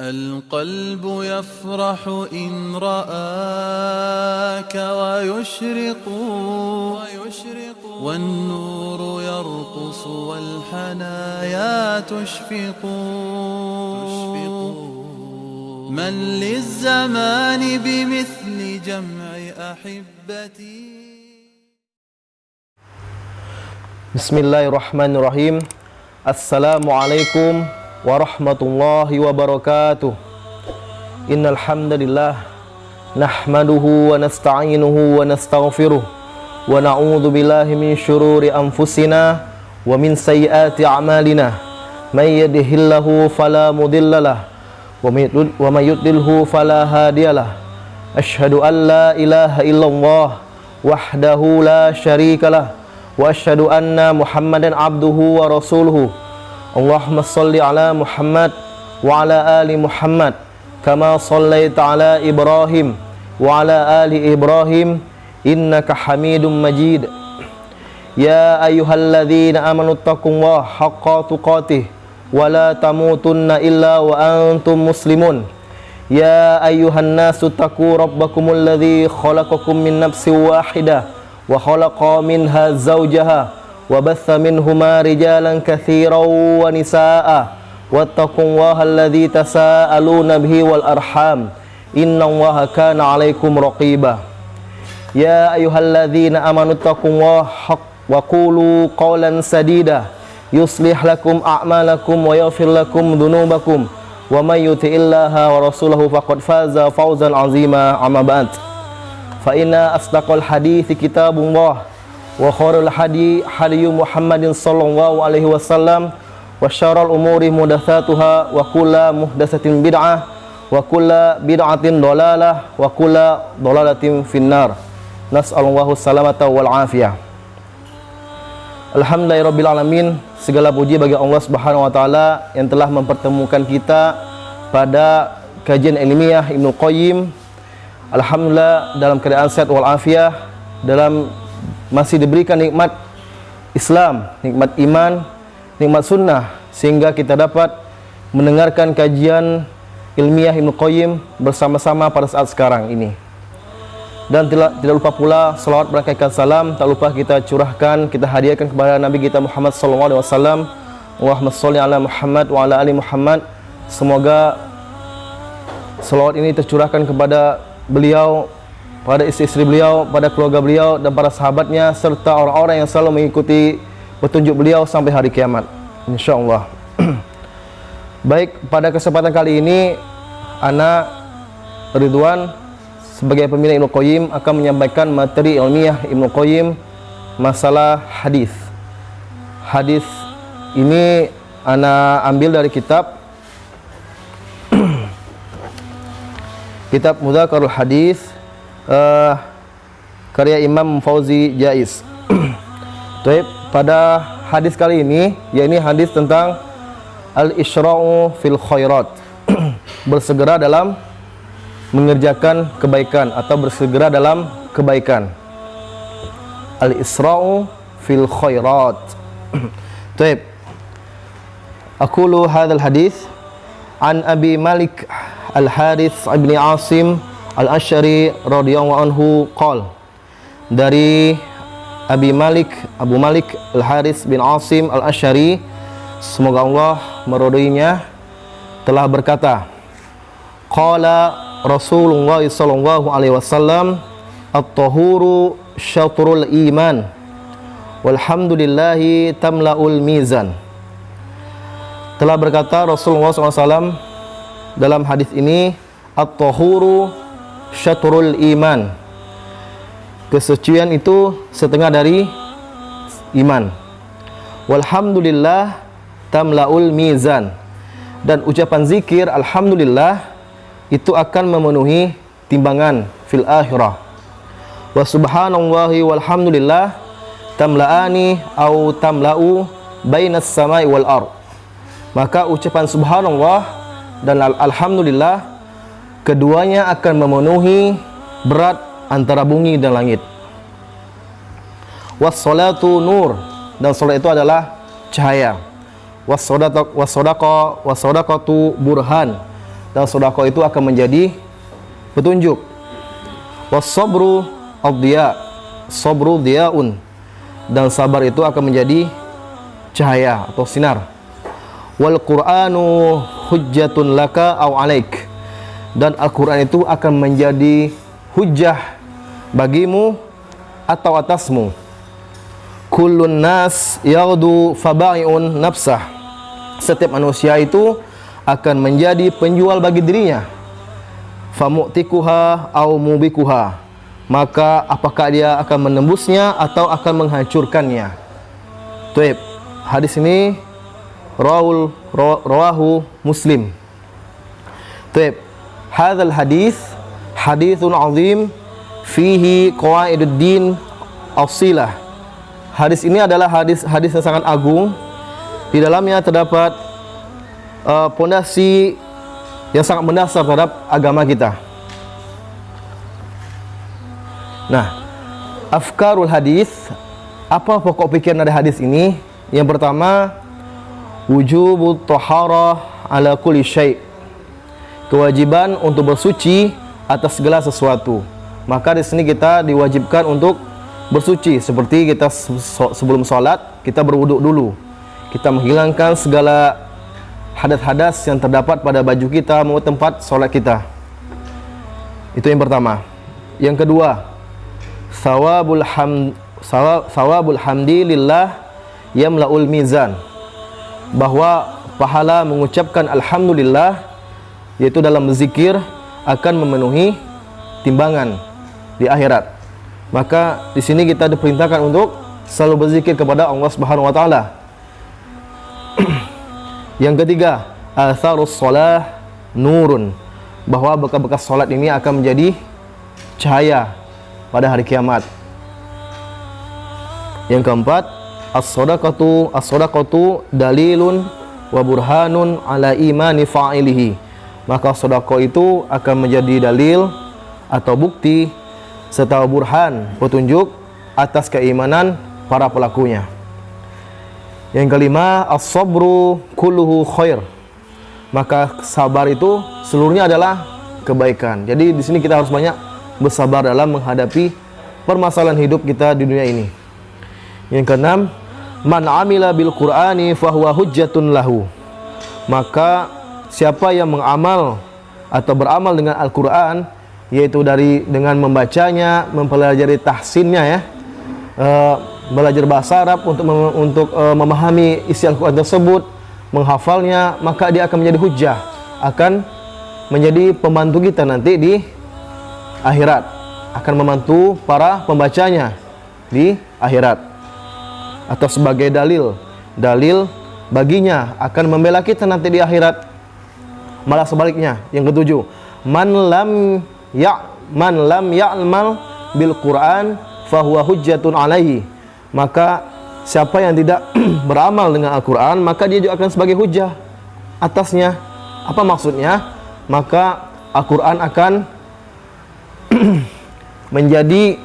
القلب يفرح إن رآك ويشرق والنور يرقص والحنايا تشفق من للزمان بمثل جمع أحبتي. Bismillahirrahmanirrahim. Assalamualaikum warahmatullahi wabarakatuh. Innal hamdalillah nahmaduhu wa nasta'inuhu wa nastaghfiruh wa na'udzu billahi min syururi anfusina wa min sayyiati a'malina. May yahdihillahu fala mudhillalah wa may yudlilhu fala hadiyalah. Asyhadu an la ilaha illallah wahdahu la syarikalah wa asyhadu anna Muhammadan abduhu wa rasuluhu. Allahumma shalli ala Muhammad wa ala ali Muhammad kama shallaita ala Ibrahim wa ala ali Ibrahim innaka Hamidum Majid. Ya ayyuhalladzina amanu taqullaha haqqa tuqatih wa la tamutunna illa wa antum muslimun. Ya ayyuhan nasu taqu rabbakumul ladzi khalaqakum min nafsin wahidah wa khalaqa minha zawjaha wa batha minhuma rijalan katsiran wa nisaa'a wattaqullaha alladzi tasaaluna bihi wal arham innallaha kana 'alaikum raqiba. Ya ayyuhalladzina amanu taqullaha wa qulu qawlan sadida yuslih lakum a'malakum wa yaghfir lakum dhunubakum wa may yuti'illaha wa rasulahu faqad faza fawzan 'azima. Amma ba'd. Fa inna asdaqal hadithi kitabullah wa khairul hadi hadiyu Muhammadin sallallahu alaihi wasallam wa syarrul umuri muhdatsatuha wa kullu muhdatsatin bid'ah wa kullu bid'atin dhalalah wa kullu dhalalatin finnar. Nas'alullahu salamata wal afiyah. Alhamdulillahirabbil alamin. Segala puji bagi Allah Subhanahu wa taala yang telah mempertemukan kita pada kajian ilmiah Ibnu Qayyim. Alhamdulillah dalam keadaan sehat wal afiah, dalam masih diberikan nikmat Islam, nikmat iman, nikmat sunnah, sehingga kita dapat mendengarkan kajian ilmiah Ibnu Qayyim bersama-sama pada saat sekarang ini. Dan tidak lupa pula salawat berkaitan salam, tak lupa kita curahkan, kita hadiahkan kepada Nabi kita Muhammad sallallahu alaihi wasallam. Allahumma shalli ala Muhammad wa ala ali Muhammad. Semoga salawat ini tercurahkan kepada beliau, pada istri-istri beliau, pada keluarga beliau dan para sahabatnya serta orang-orang yang selalu mengikuti petunjuk beliau sampai hari kiamat, insyaallah. Baik, pada kesempatan kali ini ana Ridwan sebagai pembina Ibnu Qayyim akan menyampaikan materi ilmiah Ibnu Qayyim masalah hadis. Hadis ini ana ambil dari kitab Mudzakarul Hadis karya Imam Fauzi Jaiz. Pada hadis kali ini, yakni hadis tentang al-isyra'u fil khairat, bersegera dalam mengerjakan kebaikan atau bersegera dalam kebaikan. Al-isyra'u fil khairat. Aqulu hadzal hadis an Abi Malik Al-Harits ibn Asim Al-Asy'ari radhiyallahu anhu qol. Dari Abu Malik Al-Harits bin Asim Al-Asy'ari, semoga Allah meridhoinya, telah berkata, qala Rasulullah sallallahu alaihi wasallam, at-tahuru syatrul iman walhamdulillahi tamla'ul mizan. Telah berkata Rasulullah SAW dalam hadis ini, at-tahuru syatrul iman, kesucian itu setengah dari iman. Walhamdulillah tamla'ul mizan, dan ucapan zikir alhamdulillah itu akan memenuhi timbangan fil akhirah. Wa subhanallahi walhamdulillah tamla'ani au tamla'u bainas samai wal ard. Maka ucapan subhanallah dan alhamdulillah keduanya akan memenuhi berat antara bumi dan langit. Was-salatu nur, dan salat itu adalah cahaya. Was-sadaqatu burhan, dan sedekah itu akan menjadi petunjuk. Was-sabru ad-diya, sabru diyaun, dan sabar itu akan menjadi cahaya atau sinar. Wal Qur'anu hujjatun laka aw alaik, dan Al-Qur'an itu akan menjadi hujjah bagimu atau atasmu. Kullun nas yaghdu faba'iun nafsah, setiap manusia itu akan menjadi penjual bagi dirinya. Famu'tikuha aw mubikuha, maka apakah dia akan menembusnya atau akan menghancurkannya. Taib. Hadis ini rawahu Muslim. Taib. Hadzal hadis haditsun azim fihi qawaiduddin asilah. Hadis ini adalah hadis yang sangat agung. Di dalamnya terdapat pondasi yang sangat mendasar terhadap agama kita. Nah, afkarul hadis, apa pokok pikiran dari hadis ini? Yang pertama, wujubut taharah ala kulli syai', kewajiban untuk bersuci atas segala sesuatu. Maka di sini kita diwajibkan untuk bersuci, seperti kita sebelum sholat kita berwuduk dulu, kita menghilangkan segala hadas-hadas yang terdapat pada baju kita maupun tempat sholat kita. Itu yang pertama. Yang kedua, sawabul hamdi lillah yamla'ul mizan, bahwa pahala mengucapkan alhamdulillah, yaitu dalam berzikir, akan memenuhi timbangan di akhirat. Maka di sini kita diperintahkan untuk selalu berzikir kepada Allah Subhanahu wa taala. Yang ketiga, atharus shalah nurun, bahwa bekas-bekas salat ini akan menjadi cahaya pada hari kiamat. Yang keempat, as-shadaqatu dalilun wa burhanun ala imani fa'ilihi, maka sedekah itu akan menjadi dalil atau bukti serta burhan, petunjuk atas keimanan para pelakunya. Yang kelima, as-sabru kulluhu khair, maka sabar itu seluruhnya adalah kebaikan. Jadi di sini kita harus banyak bersabar dalam menghadapi permasalahan hidup kita di dunia ini. Yang keenam, man amila bil Qur'ani fahuwa hujjatun lahu, maka siapa yang mengamal atau beramal dengan Al-Qur'an, yaitu dengan membacanya, mempelajari tahsinnya ya, belajar bahasa Arab untuk memahami isi Al-Quran tersebut, menghafalnya, maka dia akan menjadi hujjah, akan menjadi pembantu kita nanti di akhirat, akan membantu para pembacanya di akhirat, atau sebagai dalil baginya, akan membela kita nanti di akhirat. Malah sebaliknya. Yang ketujuh, man lam ya'mal bil Quran fahuwa hujjatun alaihi, maka siapa yang tidak beramal dengan Al-Quran, maka dia juga akan sebagai hujjah atasnya. Apa maksudnya? Maka Al-Quran akan menjadi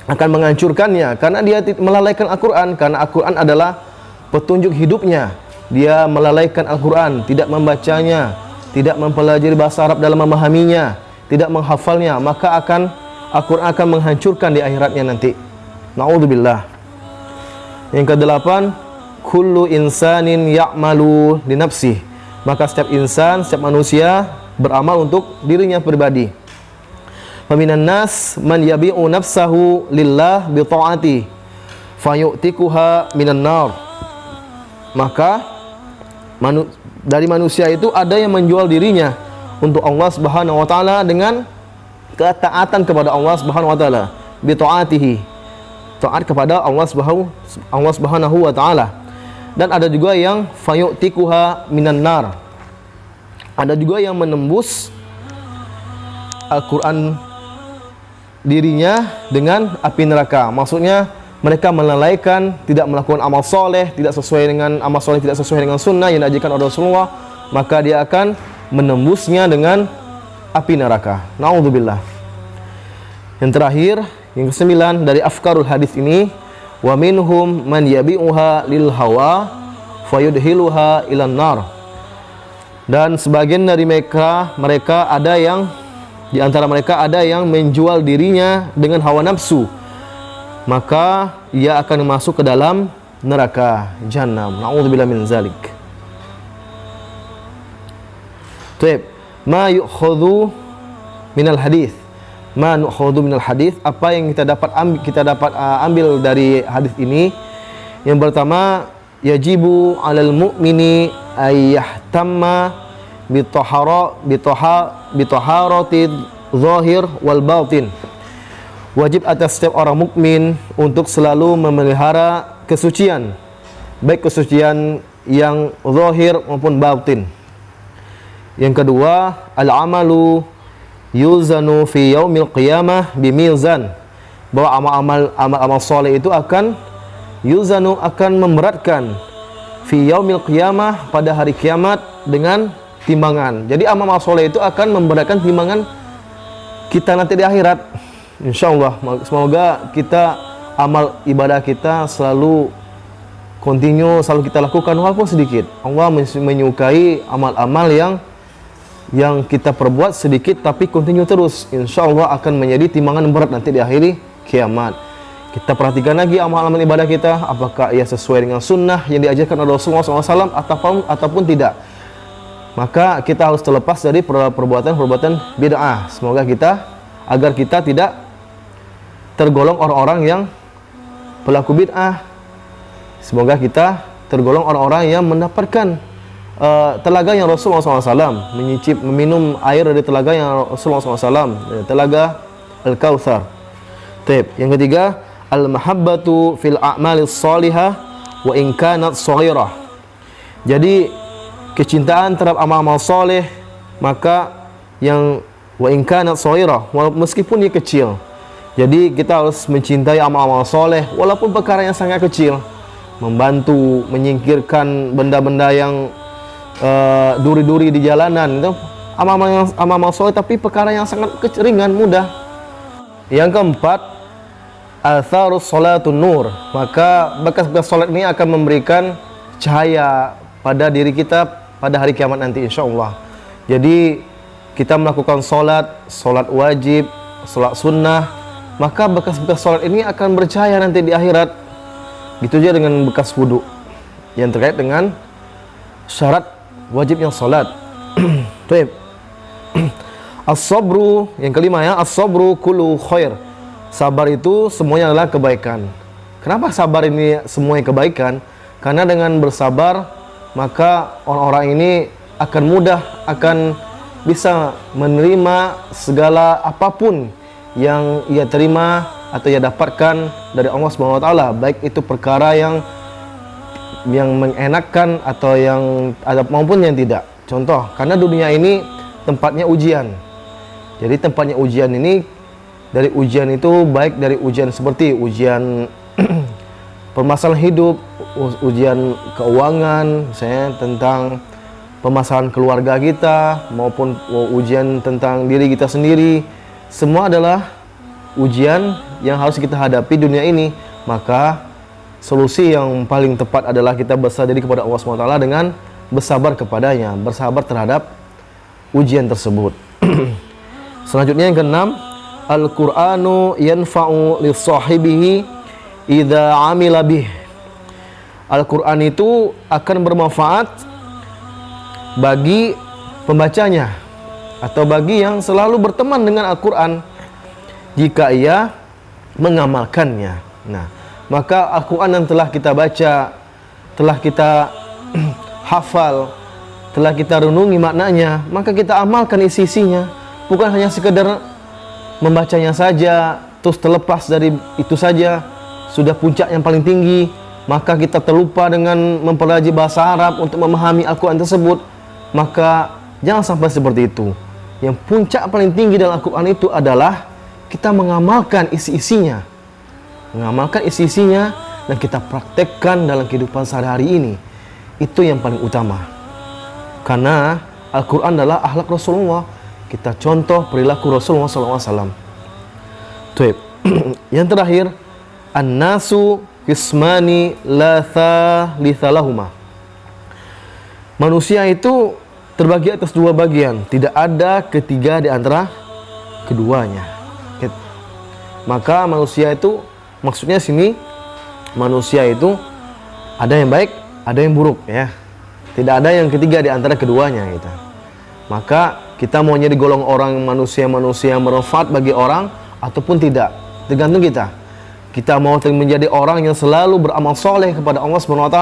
akan menghancurkannya, karena dia melalaikan Al-Quran. Karena Al-Quran adalah petunjuk hidupnya. Dia melalaikan Al-Quran, tidak membacanya, tidak mempelajari bahasa Arab dalam memahaminya, tidak menghafalnya, maka Al-Quran akan menghancurkan di akhiratnya nanti. Na'udzubillah. Yang kedelapan, kullu insanin ya'malu li nafsih, maka setiap insan, setiap manusia beramal untuk dirinya pribadi. Faminan nas man yabi'u nafsahu lillah bi ta'ati fayu'tikuha minan nar, maka dari manusia itu ada yang menjual dirinya untuk Allah Subhanahu wa taala dengan ketaatan kepada Allah Subhanahu wa taala, bi ta'atihi, taat kepada Allah Subhanahu wa taala. Dan ada juga yang fayu'tikuha minan nar, ada juga yang menembus Al-Quran dirinya dengan api neraka. Maksudnya mereka melalaikan, tidak melakukan amal soleh, tidak sesuai dengan amal soleh, tidak sesuai dengan sunnah yang diajarkan oleh Rasulullah, maka dia akan menembusnya dengan api neraka. Na'udzubillah. Yang terakhir, yang kesembilan dari afkarul hadis ini, wa minhum man yabi'uha lil hawa fayudhiluha ilan nar, Dan sebagian dari mereka ada yang di antara mereka ada yang menjual dirinya dengan hawa nafsu, maka ia akan masuk ke dalam neraka Jahannam. Na'udzubillah min zalik. Baik, ma yu'khadhu minal hadis. Ma nu'khadhu minal hadis, apa yang kita dapat ambil dari hadis ini? Yang pertama, yajibu 'alal mu'mini ayyahtamma bitaharati zahir wal batin. Wajib atas setiap orang mukmin untuk selalu memelihara kesucian, baik kesucian yang zahir maupun batin. Yang kedua, al-amalu yuzanu fi yaumil qiyamah bimizan, bahwa amal soleh itu akan yuzanu, akan memberatkan fi yaumil qiyamah, pada hari kiamat, dengan timbangan. Jadi amal soleh itu akan memberatkan timbangan kita nanti di akhirat, insyaallah. Semoga kita amal ibadah kita selalu continue, selalu kita lakukan walaupun sedikit. Allah menyukai amal-amal yang kita perbuat sedikit tapi continue terus, insyaallah akan menjadi timbangan berat nanti di akhir kiamat. Kita perhatikan lagi amal-amal ibadah kita, apakah ia sesuai dengan sunnah yang diajarkan oleh Rasulullah SAW ataupun tidak. Maka kita harus terlepas dari perbuatan-perbuatan bid'ah. Semoga agar kita tidak tergolong orang-orang yang pelaku bid'ah. Semoga kita tergolong orang-orang yang mendapatkan telaga yang Rasulullah SAW, meminum air dari telaga yang Rasulullah SAW, telaga Al-Kautsar. Yang ketiga, al-mahabbatu fil a'malis salihah wa in kanat shaghirah. Jadi kecintaan terhadap amal-amal soleh, maka yang wa in kanat shaghirah, meskipun dia kecil. Jadi kita harus mencintai amal-amal soleh walaupun perkara yang sangat kecil, membantu menyingkirkan benda-benda yang duri-duri di jalanan, itu amal-amal soleh, tapi perkara yang sangat ringan, mudah. Yang keempat, atharus sholatun nur, maka bekas-bekas sholat ini akan memberikan cahaya pada diri kita pada hari kiamat nanti, insyaallah. Jadi kita melakukan sholat wajib, sholat sunnah, maka bekas-bekas sholat ini akan bercahaya nanti di akhirat. Gitu aja dengan bekas wudhu yang terkait dengan syarat wajibnya sholat. As-sabru, yang kelima ya, as-sabru kullu khair. Sabar itu semuanya adalah kebaikan. Kenapa sabar ini semuanya kebaikan? Karena dengan bersabar, maka orang-orang ini akan mudah, akan bisa menerima segala apapun yang ia terima atau ia dapatkan dari Allah Subhanahu wa taala, baik itu perkara yang mengenakan atau yang ada maupun yang tidak. Contoh, karena dunia ini tempatnya ujian. Jadi tempatnya ujian ini, dari ujian itu baik dari ujian seperti ujian permasalahan hidup, ujian keuangan, misalnya tentang permasalahan keluarga kita, maupun ujian tentang diri kita sendiri. Semua adalah ujian yang harus kita hadapi dunia ini. Maka solusi yang paling tepat adalah kita berserah diri kepada Allah SWT dengan bersabar kepadanya, bersabar terhadap ujian tersebut. Selanjutnya yang keenam, Al-Qur'anu yanfa'u li sahibihi idza 'amila bih. Al-Qur'an itu akan bermanfaat bagi pembacanya atau bagi yang selalu berteman dengan Al-Qur'an jika ia mengamalkannya. Nah, maka Al-Quran yang telah kita baca, telah kita hafal, telah kita renungi maknanya, maka kita amalkan isi-isinya. Bukan hanya sekedar membacanya saja, terus terlepas dari itu saja, sudah puncak yang paling tinggi, maka kita terlupa dengan mempelajari bahasa Arab untuk memahami Al-Quran tersebut. Maka jangan sampai seperti itu. Yang puncak paling tinggi dalam Al-Quran itu adalah kita mengamalkan isi-isinya, dan kita praktekkan dalam kehidupan sehari-hari ini. Itu yang paling utama, karena Al-Quran adalah akhlak Rasulullah. Kita contoh perilaku Rasulullah SAW. Yang terakhir, an-nasu qismani la thalitha lahuma. Manusia itu terbagi atas dua bagian, tidak ada ketiga di antara keduanya. Maka manusia itu, maksudnya sini manusia itu ada yang baik, ada yang buruk ya. Tidak ada yang ketiga di antara keduanya gitu. Maka kita mau jadi golong orang manusia yang bermanfaat bagi orang ataupun tidak, tergantung kita. Kita mau menjadi orang yang selalu beramal soleh kepada Allah SWT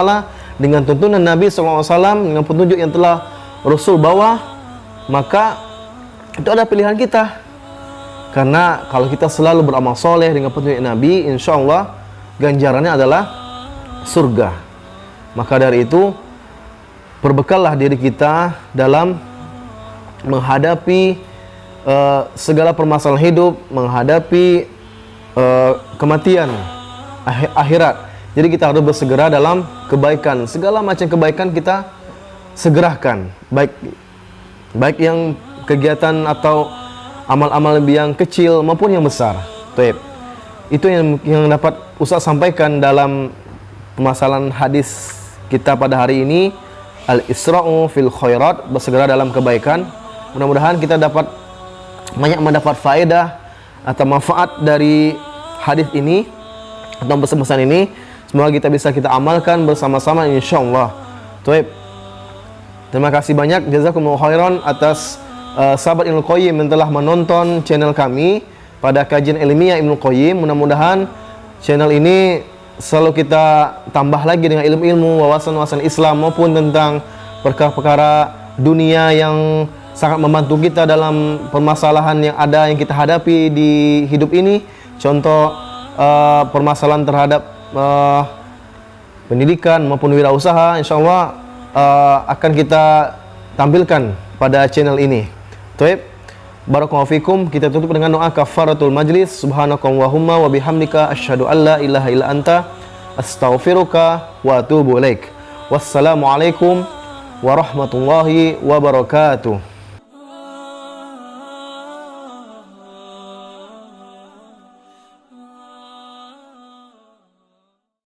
dengan tuntunan Nabi SAW, dengan petunjuk yang telah Rasul bawa, maka itu ada pilihan kita. Karena kalau kita selalu beramal soleh dengan petunjuk Nabi, insya Allah ganjarannya adalah surga. Maka dari itu, perbekallah diri kita dalam menghadapi segala permasalahan hidup, menghadapi kematian, akhirat. Jadi kita harus bersegera dalam kebaikan. Segala macam kebaikan kita segerakan, baik yang kegiatan atau amal-amal yang kecil maupun yang besar. Itu yang dapat Ustaz sampaikan dalam permasalahan hadis kita pada hari ini, al-isra'u fil khairat, bersegera dalam kebaikan. Mudah-mudahan kita dapat banyak mendapat faedah atau manfaat dari hadis ini atau pesan-pesan ini. Semoga kita amalkan bersama-sama insyaallah. Terima kasih banyak, jazakumullahu khairan atas sahabat Ibnu Qayyim yang telah menonton channel kami pada kajian ilmiah Ibnu Qayyim. Mudah-mudahan channel ini selalu kita tambah lagi dengan ilmu-ilmu, wawasan-wawasan Islam maupun tentang perkara-perkara dunia yang sangat membantu kita dalam permasalahan yang ada yang kita hadapi di hidup ini. Contoh permasalahan terhadap pendidikan maupun wirausaha, insyaallah akan kita tampilkan pada channel ini. Barakallahu fikum. Kita tutup dengan doa kafaratul majlis. Subhanakallahumma wa bihamdika asyhadu an la ilaha illa anta astaghfiruka wa atubu ilaik. Wassalamualaikum warahmatullahi wabarakatuh.